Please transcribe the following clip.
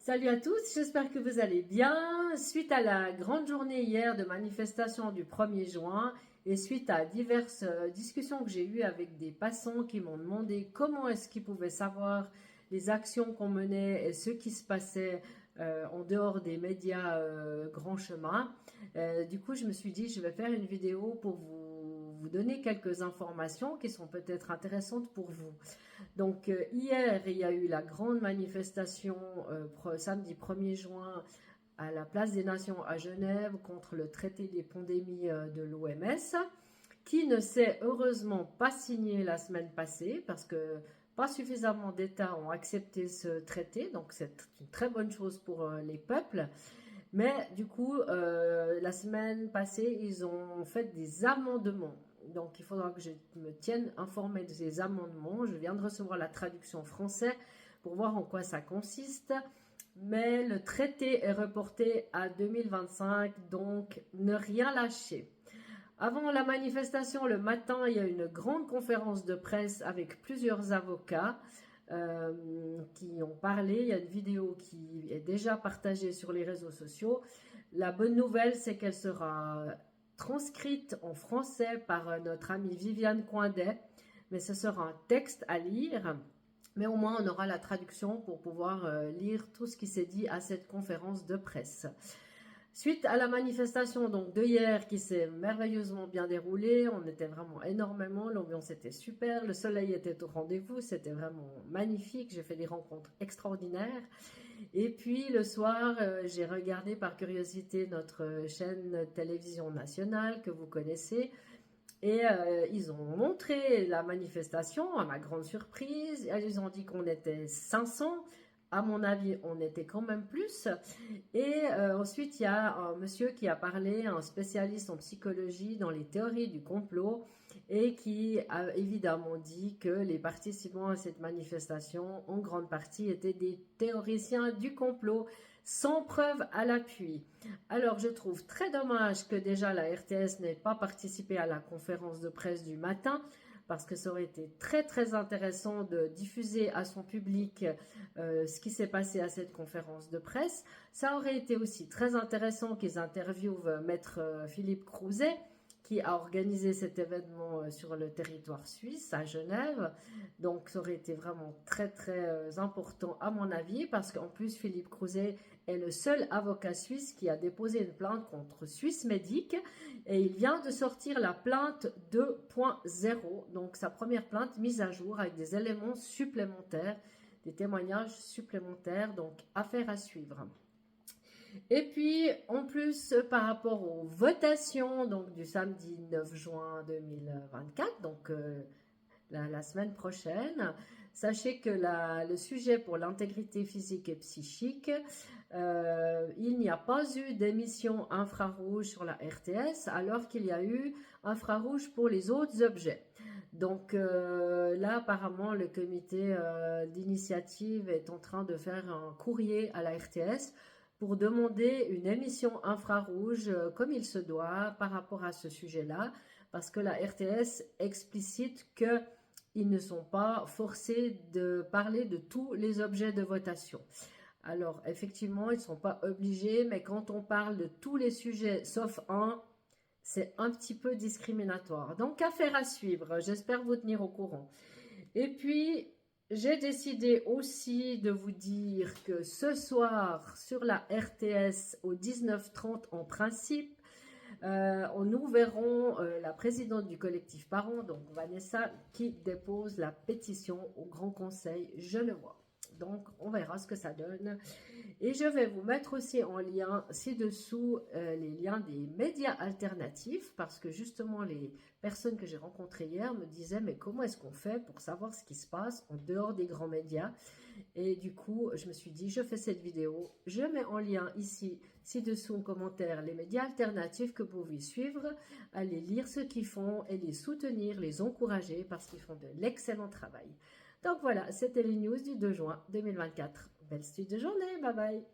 Salut à tous, j'espère que vous allez bien. Suite à la grande journée hier de manifestation du 1er juin et suite à diverses discussions que j'ai eues avec des passants qui m'ont demandé comment est-ce qu'ils pouvaient savoir les actions qu'on menait et ce qui se passait en dehors des médias grand chemin, du coup je me suis dit je vais faire une vidéo pour vous donner quelques informations qui sont peut-être intéressantes pour vous. Donc hier, il y a eu la grande manifestation samedi 1er juin à la Place des Nations à Genève contre le traité des pandémies de l'OMS, qui ne s'est heureusement pas signé la semaine passée parce que pas suffisamment d'États ont accepté ce traité, donc c'est une très bonne chose pour les peuples. Mais du coup, la semaine passée, ils ont fait des amendements. Donc, il faudra que je me tienne informée de ces amendements. Je viens de recevoir la traduction française pour voir en quoi ça consiste. Mais le traité est reporté à 2025, donc ne rien lâcher. Avant la manifestation, le matin, il y a une grande conférence de presse avec plusieurs avocats qui ont parlé. Il y a une vidéo qui est déjà partagée sur les réseaux sociaux. La bonne nouvelle, c'est qu'elle sera transcrite en français par notre amie Viviane Coindet, mais ce sera un texte à lire. Mais au moins, on aura la traduction pour pouvoir lire tout ce qui s'est dit à cette conférence de presse. Suite à la manifestation donc de hier qui s'est merveilleusement bien déroulée, on était vraiment énormément, l'ambiance était super, le soleil était au rendez-vous, c'était vraiment magnifique, j'ai fait des rencontres extraordinaires. Et puis le soir, j'ai regardé par curiosité notre chaîne télévision nationale que vous connaissez. Et ils ont montré la manifestation, à ma grande surprise. Ils ont dit qu'on était 500. À mon avis, on était quand même plus. Et ensuite, il y a un monsieur qui a parlé, un spécialiste en psychologie dans les théories du complot, et qui a évidemment dit que les participants à cette manifestation, en grande partie, étaient des théoriciens du complot, sans preuve à l'appui. Alors, je trouve très dommage que déjà la RTS n'ait pas participé à la conférence de presse du matin, parce que ça aurait été très très intéressant de diffuser à son public ce qui s'est passé à cette conférence de presse. Ça aurait été aussi très intéressant qu'ils interviewent Maître Philippe Crouzet, qui a organisé cet événement sur le territoire suisse, à Genève. Donc ça aurait été vraiment très très important à mon avis, parce qu'en plus Philippe Crouzet est le seul avocat suisse qui a déposé une plainte contre Swissmedic, et il vient de sortir la plainte 2.0, donc sa première plainte mise à jour avec des éléments supplémentaires, des témoignages supplémentaires, donc affaire à suivre. Et puis, en plus, par rapport aux votations donc, du samedi 9 juin 2024, donc la semaine prochaine, sachez que le sujet pour l'intégrité physique et psychique, il n'y a pas eu d'émission infrarouge sur la RTS, alors qu'il y a eu infrarouge pour les autres objets. Donc là, apparemment, le comité d'initiative est en train de faire un courrier à la RTS pour demander une émission infrarouge comme il se doit par rapport à ce sujet-là, parce que la RTS explicite qu'ils ne sont pas forcés de parler de tous les objets de votation. Alors, effectivement, ils ne sont pas obligés, mais quand on parle de tous les sujets, sauf un, c'est un petit peu discriminatoire. Donc, affaire à suivre. J'espère vous tenir au courant. Et puis, j'ai décidé aussi de vous dire que ce soir, sur la RTS, au 19h30 en principe, nous verrons la présidente du collectif Parents, donc Vanessa, qui dépose la pétition au Grand Conseil Genevois. Donc, on verra ce que ça donne. Et je vais vous mettre aussi en lien ci-dessous les liens des médias alternatifs, parce que justement, les personnes que j'ai rencontrées hier me disaient « Mais comment est-ce qu'on fait pour savoir ce qui se passe en dehors des grands médias ?» Et du coup, je me suis dit « Je fais cette vidéo, je mets en lien ici, ci-dessous en commentaire, les médias alternatifs que vous pouvez suivre, allez lire ce qu'ils font et les soutenir, les encourager, parce qu'ils font de l'excellent travail. » Donc voilà, c'était les news du 2 juin 2024. Belle suite de journée, bye bye.